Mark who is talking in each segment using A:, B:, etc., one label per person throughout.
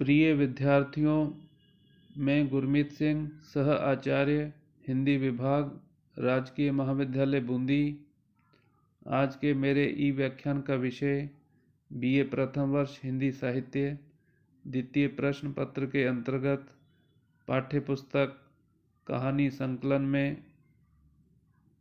A: प्रिय विद्यार्थियों, मैं गुरमीत सिंह, सह आचार्य हिंदी विभाग, राजकीय महाविद्यालय बूंदी। आज के मेरे ई व्याख्यान का विषय बीए प्रथम वर्ष हिंदी साहित्य द्वितीय प्रश्न पत्र के अंतर्गत पाठ्य पुस्तक कहानी संकलन में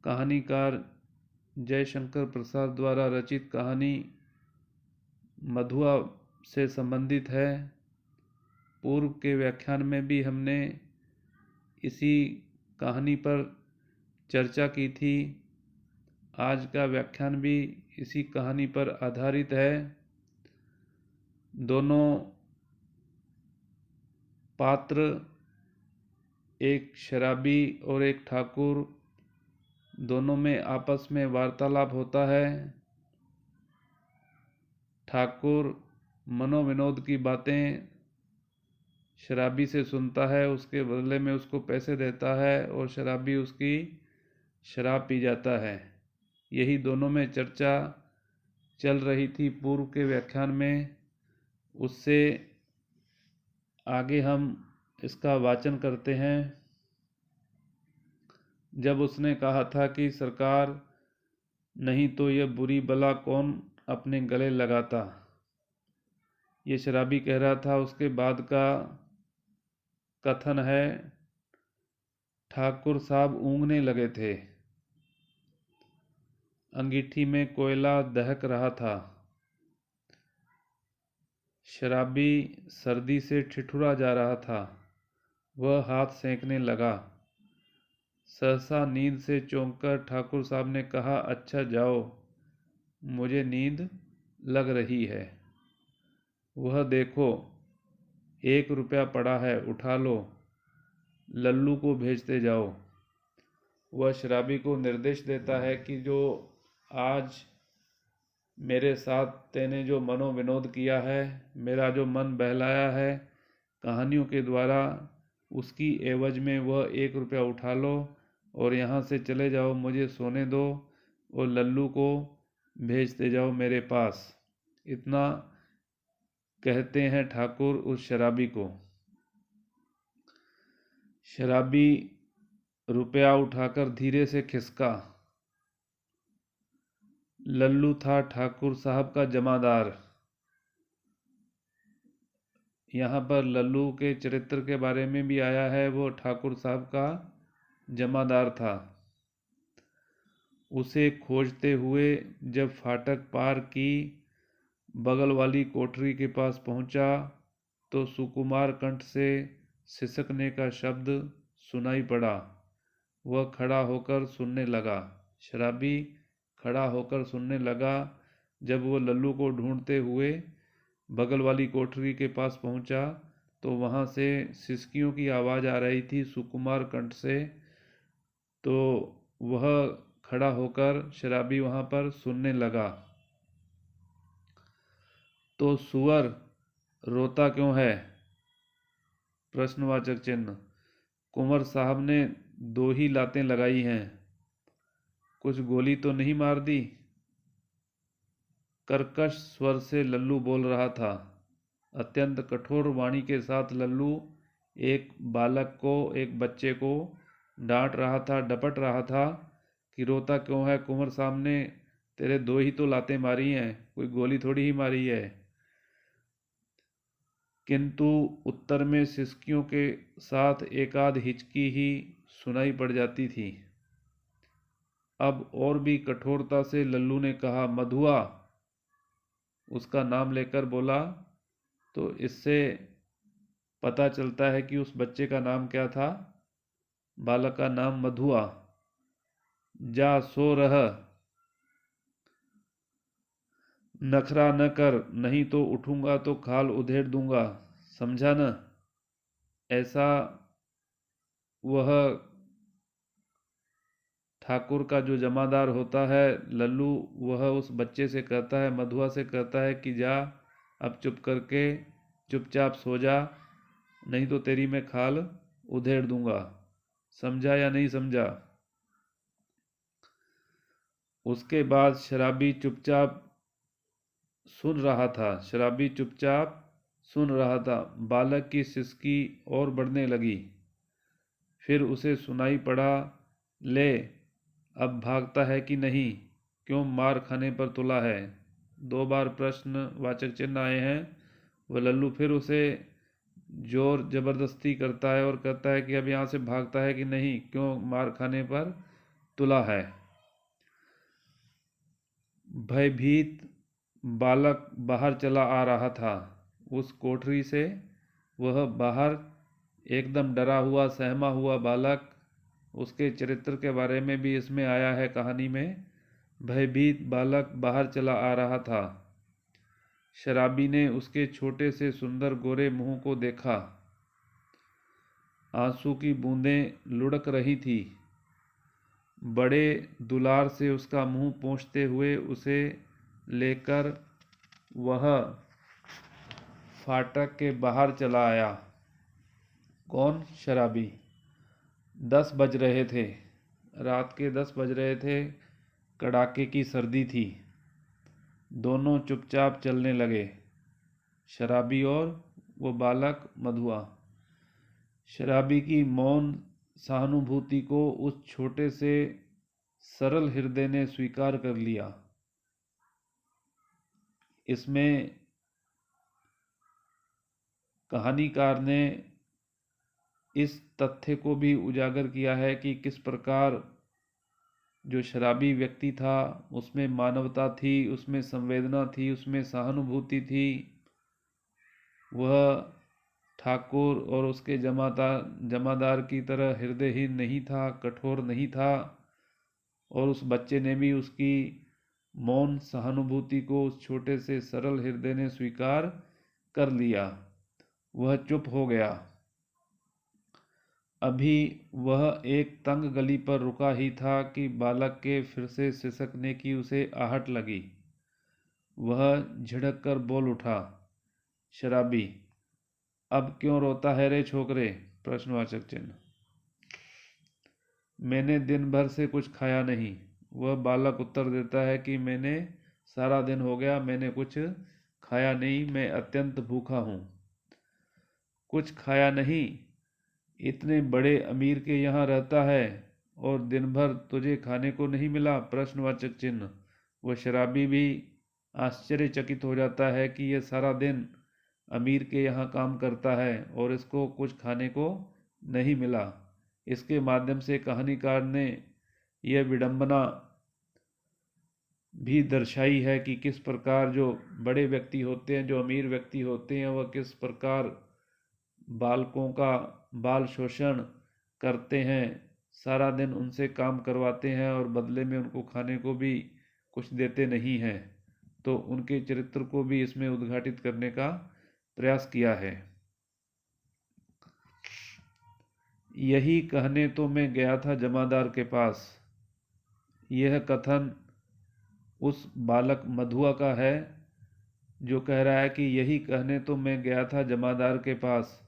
A: कहानीकार जयशंकर प्रसाद द्वारा रचित कहानी मधुआ से संबंधित है। पूर्व के व्याख्यान में भी हमने इसी कहानी पर चर्चा की थी। आज का व्याख्यान भी इसी कहानी पर आधारित है। दोनों पात्र, एक शराबी और एक ठाकुर, दोनों में आपस में वार्तालाप होता है। ठाकुर मनोविनोद की बातें शराबी से सुनता है, उसके बदले में उसको पैसे देता है और शराबी उसकी शराब पी जाता है। यही दोनों में चर्चा चल रही थी पूर्व के व्याख्यान में। उससे आगे हम इसका वाचन करते हैं। जब उसने कहा था कि सरकार नहीं तो यह बुरी बला कौन अपने गले लगाता, ये शराबी कह रहा था। उसके बाद का कथन है, ठाकुर साहब ऊँघने लगे थे, अंगीठी में कोयला दहक रहा था। शराबी सर्दी से ठिठुरा जा रहा था, वह हाथ सेंकने लगा। सहसा नींद से चौंककर ठाकुर साहब ने कहा, अच्छा जाओ, मुझे नींद लग रही है। वह देखो, 1 रुपया पड़ा है, उठा लो, लल्लू को भेजते जाओ। वह शराबी को निर्देश देता है कि जो आज मेरे साथ तेने जो मनोविनोद किया है, मेरा जो मन बहलाया है कहानियों के द्वारा, उसकी एवज में वह 1 रुपया उठा लो और यहाँ से चले जाओ, मुझे सोने दो और लल्लू को भेजते जाओ मेरे पास। इतना कहते हैं ठाकुर उस शराबी को। शराबी रुपया उठाकर धीरे से खिसका। लल्लू था ठाकुर साहब का जमादार। यहाँ पर लल्लू के चरित्र के बारे में भी आया है, वो ठाकुर साहब का जमादार था। उसे खोजते हुए जब फाटक पार की, बगल वाली कोठरी के पास पहुंचा तो सुकुमार कंठ से सिसकने का शब्द सुनाई पड़ा। वह खड़ा होकर सुनने लगा। शराबी खड़ा होकर सुनने लगा। जब वो लल्लू को ढूंढते हुए बगल वाली कोठरी के पास पहुंचा तो वहाँ से सिसकियों की आवाज़ आ रही थी सुकुमार कंठ से। तो वह खड़ा होकर शराबी वहाँ पर सुनने लगा। तो सुअर रोता क्यों है? प्रश्नवाचक चिन्ह। कुंवर साहब ने 2 ही लातें लगाई हैं, कुछ गोली तो नहीं मार दी? कर्कश स्वर से लल्लू बोल रहा था। अत्यंत कठोर वाणी के साथ लल्लू एक बालक को, एक बच्चे को डांट रहा था, डपट रहा था कि रोता क्यों है? कुंवर साहब ने तेरे 2 ही तो लातें मारी हैं, कोई गोली थोड़ी ही मारी है। किंतु उत्तर में सिसकियों के साथ एक आध हिचकी ही सुनाई पड़ जाती थी। अब और भी कठोरता से लल्लू ने कहा, मधुआ। उसका नाम लेकर बोला। तो इससे पता चलता है कि उस बच्चे का नाम क्या था। बालक का नाम मधुआ। जा सो रह, नखरा न कर, नहीं तो उठूंगा तो खाल उधेड़ दूंगा, समझा न? ऐसा वह ठाकुर का जो जमादार होता है लल्लू, वह उस बच्चे से कहता है, मधुआ से कहता है कि जा अब चुप करके चुपचाप सो जा, नहीं तो तेरी मैं खाल उधेड़ दूंगा, समझा या नहीं समझा? उसके बाद शराबी चुपचाप सुन रहा था। शराबी चुपचाप सुन रहा था। बालक की सिसकी और बढ़ने लगी। फिर उसे सुनाई पड़ा, ले अब भागता है कि नहीं, क्यों मार खाने पर तुला है। 2 बार प्रश्नवाचक चिन्ह आए हैं। वह लल्लू फिर उसे जोर जबरदस्ती करता है और कहता है कि अब यहाँ से भागता है कि नहीं, क्यों मार खाने पर तुला है। भयभीत बालक बाहर चला आ रहा था। उस कोठरी से वह बाहर एकदम डरा हुआ सहमा हुआ बालक। उसके चरित्र के बारे में भी इसमें आया है कहानी में। भयभीत बालक बाहर चला आ रहा था। शराबी ने उसके छोटे से सुंदर गोरे मुंह को देखा। आंसू की बूंदें लुढ़क रही थी। बड़े दुलार से उसका मुंह पोंछते हुए उसे लेकर वह फाटक के बाहर चला आया। कौन? शराबी। 10 बज रहे थे। रात के 10 बज रहे थे। कड़ाके की सर्दी थी। दोनों चुपचाप चलने लगे, शराबी और वो बालक मधुआ। शराबी की मौन सहानुभूति को उस छोटे से सरल हृदय ने स्वीकार कर लिया। इसमें कहानीकार ने इस तथ्य को भी उजागर किया है कि किस प्रकार जो शराबी व्यक्ति था उसमें मानवता थी, उसमें संवेदना थी, उसमें सहानुभूति थी। वह ठाकुर और उसके जमादार की तरह हृदयहीन नहीं था, कठोर नहीं था। और उस बच्चे ने भी उसकी मौन सहानुभूति को उस छोटे से सरल हृदय ने स्वीकार कर लिया। वह चुप हो गया। अभी वह एक तंग गली पर रुका ही था कि बालक के फिर से सिसकने की उसे आहट लगी। वह झिड़क कर बोल उठा, शराबी, अब क्यों रोता है रे छोकरे? प्रश्नवाचक चिन्ह। मैंने दिन भर से कुछ खाया नहीं। वह बालक उत्तर देता है कि मैंने सारा दिन हो गया, मैंने कुछ खाया नहीं, मैं अत्यंत भूखा हूँ। कुछ खाया नहीं? इतने बड़े अमीर के यहाँ रहता है और दिन भर तुझे खाने को नहीं मिला? प्रश्नवाचक चिन्ह। वह शराबी भी आश्चर्यचकित हो जाता है कि यह सारा दिन अमीर के यहाँ काम करता है और इसको कुछ खाने को नहीं मिला। इसके माध्यम से कहानीकार ने यह विडंबना भी दर्शाई है कि किस प्रकार जो बड़े व्यक्ति होते हैं, जो अमीर व्यक्ति होते हैं, वह किस प्रकार बालकों का बाल शोषण करते हैं, सारा दिन उनसे काम करवाते हैं और बदले में उनको खाने को भी कुछ देते नहीं हैं। तो उनके चरित्र को भी इसमें उद्घाटित करने का प्रयास किया है। यही कहने तो मैं गया था जमादार के पास। यह कथन उस बालक मधुआ का है जो कह रहा है कि यही कहने तो मैं गया था जमादार के पास,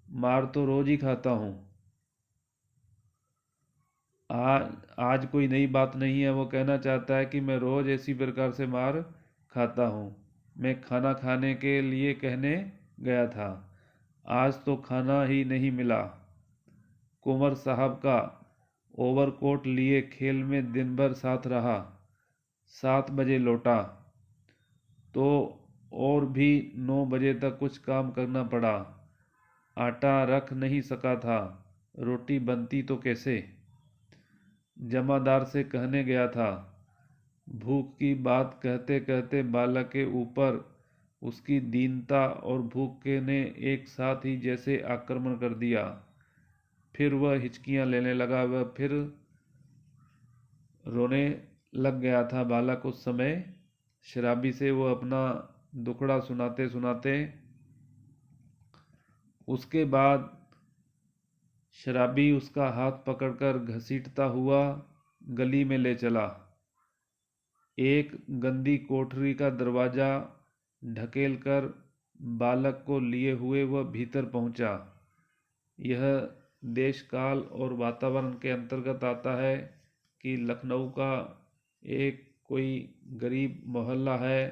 A: मार तो रोज ही खाता हूँ। आज कोई नई बात नहीं है। वो कहना चाहता है कि मैं रोज ऐसी प्रकार से मार खाता हूँ। मैं खाना खाने के लिए कहने गया था, आज तो खाना ही नहीं मिला। कुंवर साहब का ओवरकोट लिए खेल में दिन भर साथ रहा, 7 बजे लौटा तो और भी 9 बजे तक कुछ काम करना पड़ा। आटा रख नहीं सका था, रोटी बनती तो कैसे? जमादार से कहने गया था। भूख की बात कहते कहते बालक के ऊपर उसकी दीनता और भूख के ने एक साथ ही जैसे आक्रमण कर दिया। फिर वह हिचकियां लेने लगा। वह फिर रोने लग गया था। बालक उस समय शराबी से वो अपना दुखड़ा सुनाते सुनाते, उसके बाद शराबी उसका हाथ पकड़कर घसीटता हुआ गली में ले चला। एक गंदी कोठरी का दरवाजा ढकेलकर बालक को लिए हुए वह भीतर पहुंचा। यह देश काल और वातावरण के अंतर्गत आता है कि लखनऊ का एक कोई गरीब मोहल्ला है।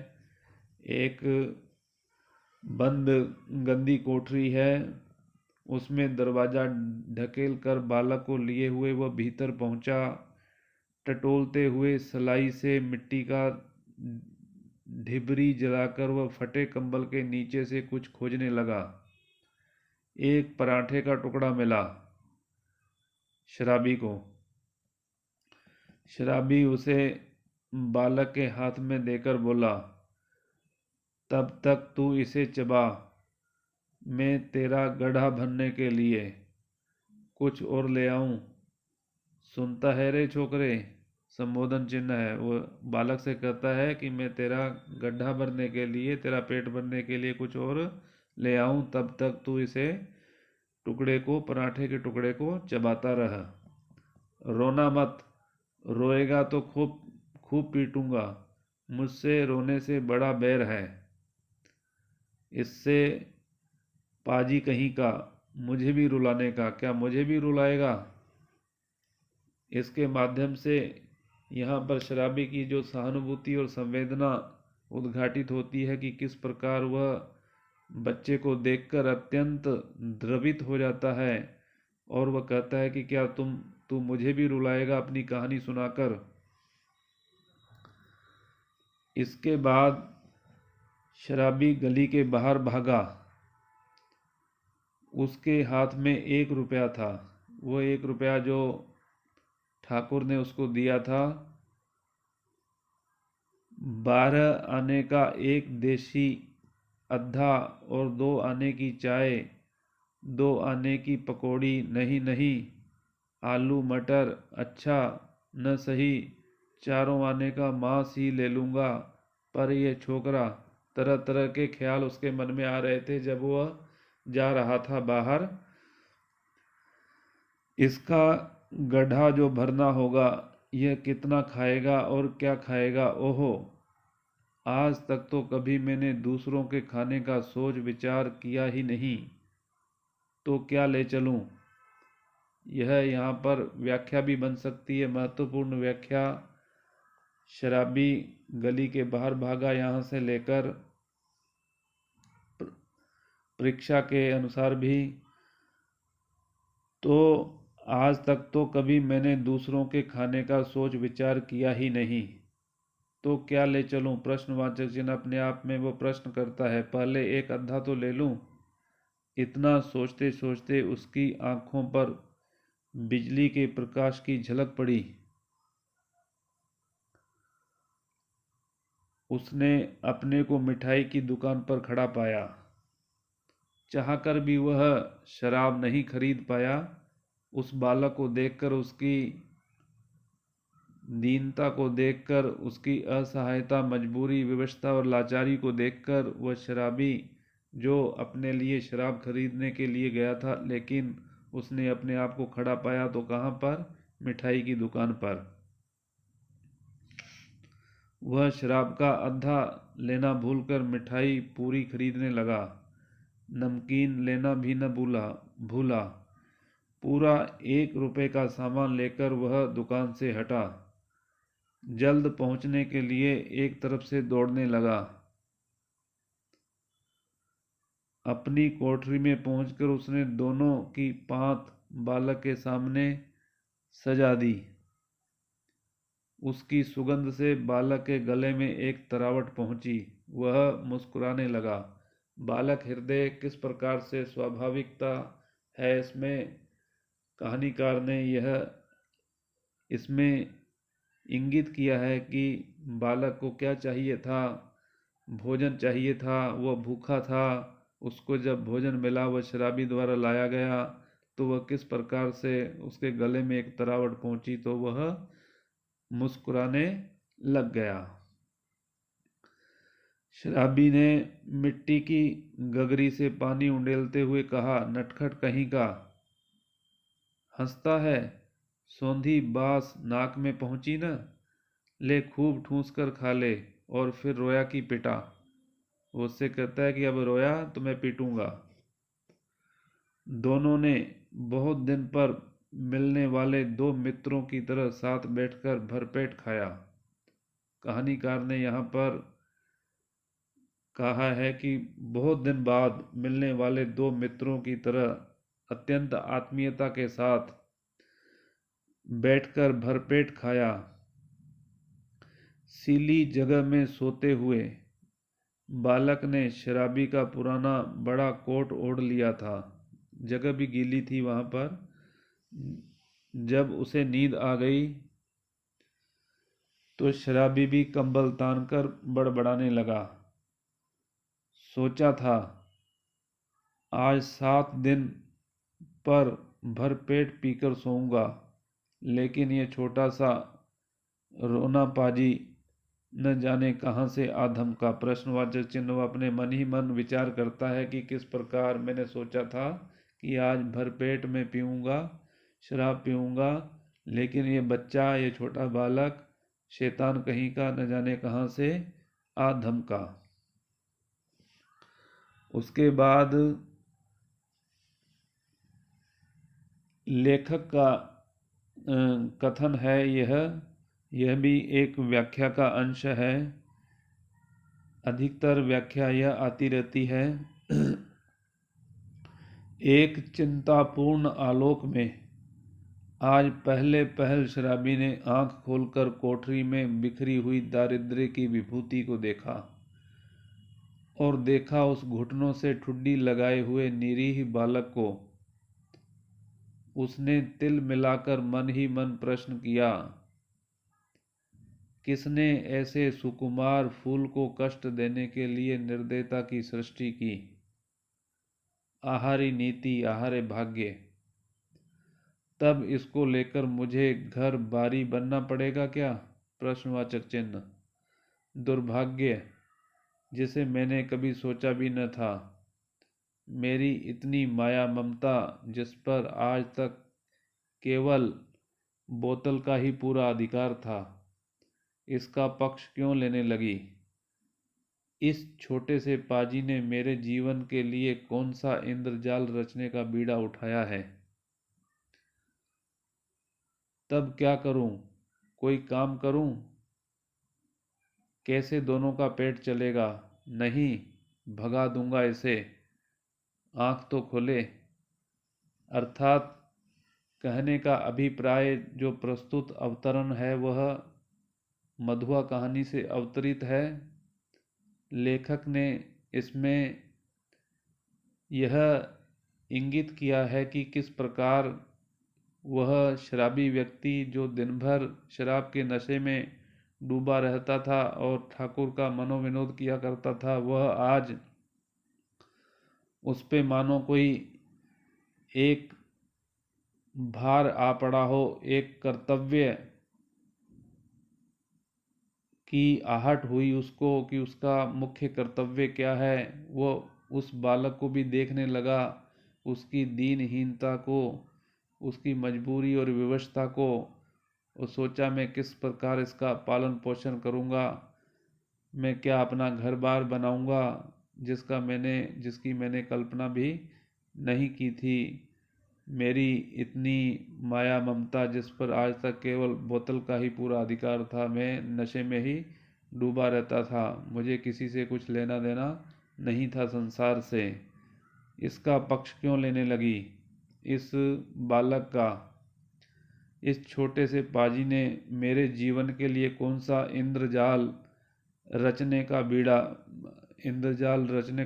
A: एक बंद गंदी कोठरी है। उसमें दरवाजा ढकेल कर बालक को लिए हुए वह भीतर पहुंचा। टटोलते हुए सलाई से मिट्टी का ढिबरी जलाकर वह फटे कंबल के नीचे से कुछ खोजने लगा। एक पराठे का टुकड़ा मिला शराबी को। शराबी उसे बालक के हाथ में देकर बोला, तब तक तू इसे चबा, मैं तेरा गड्ढा भरने के लिए कुछ और ले आऊं। सुनता है रे छोकरे, संबोधन चिन्ह है। वो बालक से कहता है कि मैं तेरा गड्ढा भरने के लिए, तेरा पेट भरने के लिए कुछ और ले आऊं, तब तक तू इसे टुकड़े को, पराठे के टुकड़े को चबाता रह। रोना मत, रोएगा तो खूब खूब पीटूंगा। मुझसे रोने से बड़ा बैर है इससे, पाजी कहीं का, मुझे भी रुलाने का। क्या मुझे भी रुलाएगा? इसके माध्यम से यहाँ पर शराबी की जो सहानुभूति और संवेदना उद्घाटित होती है कि किस प्रकार वह बच्चे को देखकर अत्यंत द्रवित हो जाता है और वह कहता है कि क्या तू मुझे भी रुलाएगा अपनी कहानी सुनाकर। इसके बाद शराबी गली के बाहर भागा। उसके हाथ में 1 रुपया था। वो 1 रुपया जो ठाकुर ने उसको दिया था, 12 आने का एक देशी अद्धा और 2 आने की चाय, 2 आने की पकौड़ी, नहीं नहीं आलू मटर, अच्छा न सही 4 आने का मांस ही ले लूँगा। पर यह छोकरा, तरह तरह के ख्याल उसके मन में आ रहे थे जब वह जा रहा था बाहर। इसका गड्ढा जो भरना होगा, यह कितना खाएगा और क्या खाएगा। ओहो, आज तक तो कभी मैंने दूसरों के खाने का सोच विचार किया ही नहीं। तो क्या ले चलूं? यह यहाँ पर व्याख्या भी बन सकती है, महत्वपूर्ण व्याख्या। शराबी गली के बाहर भागा यहाँ से लेकर, परीक्षा के अनुसार भी। तो आज तक तो कभी मैंने दूसरों के खाने का सोच विचार किया ही नहीं। तो क्या ले चलूं? प्रश्नवाचक चिन्ह अपने आप में वो प्रश्न करता है, पहले एक अद्धा तो ले लूं। इतना सोचते सोचते उसकी आंखों पर बिजली के प्रकाश की झलक पड़ी। उसने अपने को मिठाई की दुकान पर खड़ा पाया। चाहकर भी वह शराब नहीं खरीद पाया। उस बालक को देखकर, उसकी दीनता को देखकर, उसकी असहायता, मजबूरी, विवशता और लाचारी को देखकर, वह शराबी जो अपने लिए शराब खरीदने के लिए गया था, लेकिन उसने अपने आप को खड़ा पाया तो कहाँ पर? मिठाई की दुकान पर। वह शराब का अद्धा लेना भूलकर मिठाई पूरी खरीदने लगा। नमकीन लेना भी न भूला। पूरा 1 रुपये का सामान लेकर वह दुकान से हटा। जल्द पहुंचने के लिए एक तरफ से दौड़ने लगा। अपनी कोठरी में पहुंचकर उसने दोनों की पांत बालक के सामने सजा दी। उसकी सुगंध से बालक के गले में एक तरावट पहुंची। वह मुस्कुराने लगा। बालक हृदय किस प्रकार से स्वाभाविकता है इसमें कहानीकार ने यह इसमें इंगित किया है कि बालक को क्या चाहिए था? भोजन चाहिए था। वह भूखा था। उसको जब भोजन मिला, वह शराबी द्वारा लाया गया, तो वह किस प्रकार से उसके गले में एक तरावट पहुंची, तो वह मुस्कुराने लग गया। शराबी ने मिट्टी की गगरी से पानी उंडेलते हुए कहा, नटखट कहीं का, हंसता है? सौंधी बास नाक में पहुंची न? ले खूब ठूंस कर खा ले। और फिर रोया कि पिटा? वो उससे कहता है कि अब रोया तो मैं पीटूंगा। दोनों ने बहुत दिन पर मिलने वाले 2 मित्रों की तरह साथ बैठकर भरपेट खाया। कहानीकार ने यहाँ पर कहा है कि बहुत दिन बाद मिलने वाले दो मित्रों की तरह अत्यंत आत्मीयता के साथ बैठकर भरपेट खाया। सीली जगह में सोते हुए बालक ने शराबी का पुराना बड़ा कोट ओढ़ लिया था। जगह भी गीली थी वहां पर। जब उसे नींद आ गई तो शराबी भी कंबल तानकर बड़बड़ाने लगा। सोचा था आज 7 दिन पर भरपेट पीकर सोऊंगा, लेकिन ये छोटा सा रोना पाजी न जाने कहाँ से आधम का। प्रश्नवाचक चिन्ह। वह अपने मन ही मन विचार करता है कि किस प्रकार मैंने सोचा था कि आज भरपेट में पीऊंगा, शराब पीऊंगा, लेकिन ये बच्चा, ये छोटा बालक, शैतान कहीं का, न जाने कहाँ से आधम का। उसके बाद लेखक का कथन है, यह भी एक व्याख्या का अंश है। अधिकतर व्याख्या यह आती रहती है। एक चिंतापूर्ण आलोक में आज पहले पहल शराबी ने आंख खोलकर कोठरी में बिखरी हुई दारिद्र्य की विभूति को देखा, और देखा उस घुटनों से ठुड्डी लगाए हुए निरीह बालक को। उसने तिल मिलाकर मन ही मन प्रश्न किया, किसने ऐसे सुकुमार फूल को कष्ट देने के लिए निर्दयता की सृष्टि की? आहारी नीति, आहारे भाग्य। तब इसको लेकर मुझे घर बारी बनना पड़ेगा क्या? प्रश्नवाचक चिन्ह। दुर्भाग्य, जिसे मैंने कभी सोचा भी न था। मेरी इतनी माया ममता, जिस पर आज तक केवल बोतल का ही पूरा अधिकार था, इसका पक्ष क्यों लेने लगी? इस छोटे से पाजी ने मेरे जीवन के लिए कौन सा इंद्रजाल रचने का बीड़ा उठाया है? तब क्या करूं? कोई काम करूं? कैसे दोनों का पेट चलेगा? नहीं, भगा दूंगा इसे। आंख तो खोले। अर्थात कहने का अभिप्राय जो प्रस्तुत अवतरण है वह मधुआ कहानी से अवतरित है। लेखक ने इसमें यह इंगित किया है कि किस प्रकार वह शराबी व्यक्ति जो दिन भर शराब के नशे में डूबा रहता था और ठाकुर का मनोविनोद किया करता था, वह आज उस पे मानो कोई एक भार आ पड़ा हो, एक कर्तव्य की आहट हुई उसको कि उसका मुख्य कर्तव्य क्या है। वो उस बालक को भी देखने लगा, उसकी दीनहीनता को, उसकी मजबूरी और विवशता को। और सोचा मैं किस प्रकार इसका पालन पोषण करूँगा, मैं क्या अपना घर बार बनाऊँगा जिसकी मैंने कल्पना भी नहीं की थी। मेरी इतनी माया ममता, जिस पर आज तक केवल बोतल का ही पूरा अधिकार था, मैं नशे में ही डूबा रहता था, मुझे किसी से कुछ लेना देना नहीं था संसार से। इसका पक्ष क्यों लेने लगी? इस बालक का, इस छोटे से पाजी ने मेरे जीवन के लिए कौन सा इंद्रजाल रचने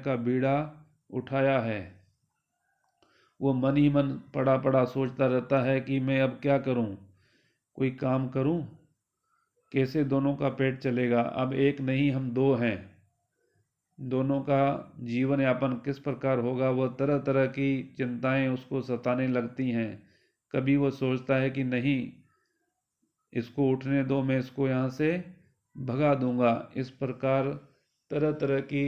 A: का बीड़ा उठाया है? वो मन ही मन पड़ा पड़ा सोचता रहता है कि मैं अब क्या करूं, कोई काम करूं, कैसे दोनों का पेट चलेगा? अब एक नहीं, हम दो हैं, दोनों का जीवन यापन किस प्रकार होगा? वह तरह तरह की चिंताएं उसको सताने लगती हैं। कभी वो सोचता है कि नहीं, इसको उठने दो, मैं इसको यहाँ से भगा दूंगा। इस प्रकार तरह तरह की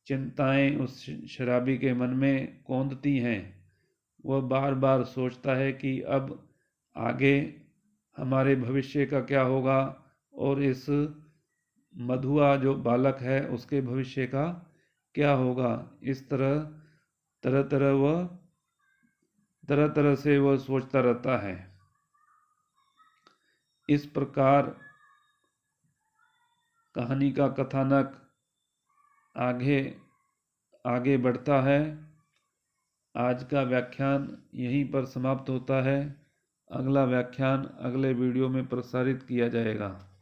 A: चिंताएं उस शराबी के मन में कौंधती हैं। वह बार बार सोचता है कि अब आगे हमारे भविष्य का क्या होगा, और इस मधुआ जो बालक है उसके भविष्य का क्या होगा। इस तरह तरह तरह से वह सोचता रहता है। इस प्रकार कहानी का कथानक आगे आगे बढ़ता है। आज का व्याख्यान यहीं पर समाप्त होता है। अगला व्याख्यान अगले वीडियो में प्रसारित किया जाएगा।